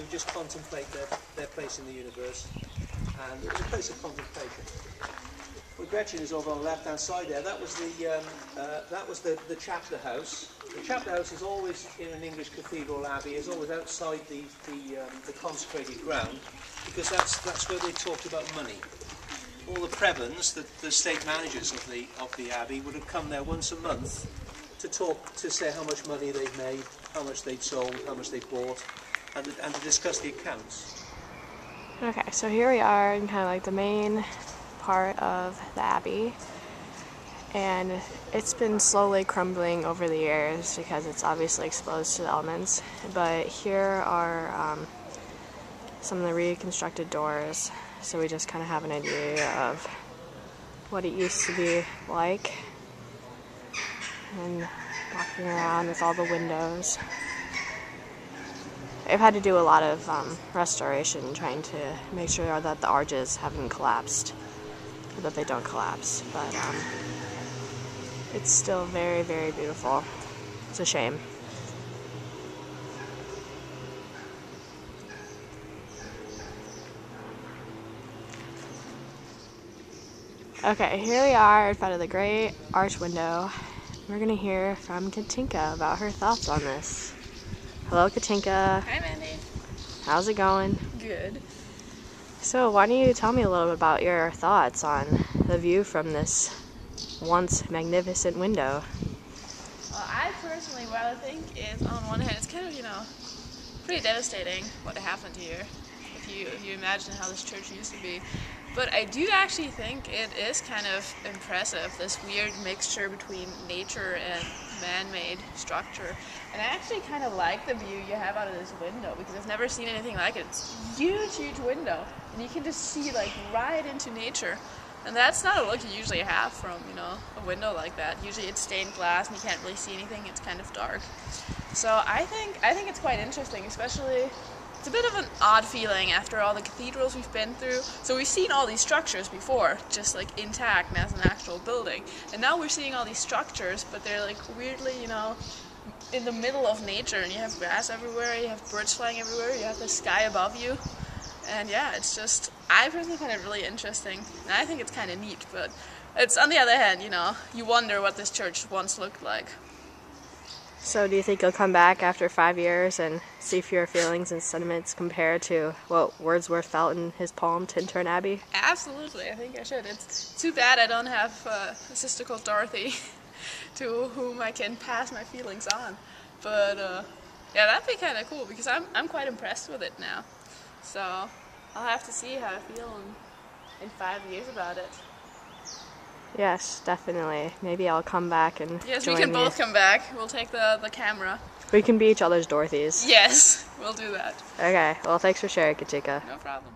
and just contemplate their place in the universe. And it was a place of contemplation. Well, Gretchen is over on the left-hand side there. That was the chapter house. The chapter house is always in an English cathedral abbey. Is always outside the consecrated ground, because that's where they talked about money. All the prebends, the state managers of the abbey, would have come there once a month to say how much money they'd made, how much they'd sold, how much they'd bought, and to discuss the accounts. Okay, so here we are in kind of like the main part of the abbey, and it's been slowly crumbling over the years because it's obviously exposed to the elements. But here are some of the reconstructed doors, so we just kind of have an idea of what it used to be like, and walking around with all the windows. I've had to do a lot of restoration, trying to make sure that the arches haven't collapsed, or that they don't collapse, but it's still very, very beautiful. It's a shame. Okay, here we are in front of the great arch window. We're gonna hear from Katinka about her thoughts on this. Hello, Katinka. Hi, Mandy. How's it going? Good. So, why don't you tell me a little bit about your thoughts on the view from this once magnificent window? Well, I personally, what I think is, on one hand, it's kind of, pretty devastating what happened here, if you imagine how this church used to be. But I do actually think it is kind of impressive, this weird mixture between nature and man-made structure. And I actually kind of like the view you have out of this window, because I've never seen anything like it. It's a huge, huge window, and you can just see like right into nature. And that's not a look you usually have from, a window like that. Usually it's stained glass and you can't really see anything, it's kind of dark. So I think it's quite interesting, especially. It's a bit of an odd feeling after all the cathedrals we've been through. So we've seen all these structures before, just like intact as an actual building. And now we're seeing all these structures, but they're like weirdly, in the middle of nature. And you have grass everywhere, you have birds flying everywhere, you have the sky above you. And yeah, it's just, I personally find it really interesting. And I think it's kind of neat, but it's, on the other hand, you wonder what this church once looked like. So do you think you'll come back after 5 years and see if your feelings and sentiments compare to what Wordsworth felt in his poem Tintern Abbey? Absolutely, I think I should. It's too bad I don't have a sister called Dorothy to whom I can pass my feelings on. But yeah, that'd be kind of cool, because I'm quite impressed with it now. So I'll have to see how I feel in 5 years about it. Yes, definitely. Maybe I'll come back and yes, join we can you. both come back. We'll take the camera. We can be each other's Dorothys. Yes, we'll do that. Okay, well, thanks for sharing, Katinka. No problem.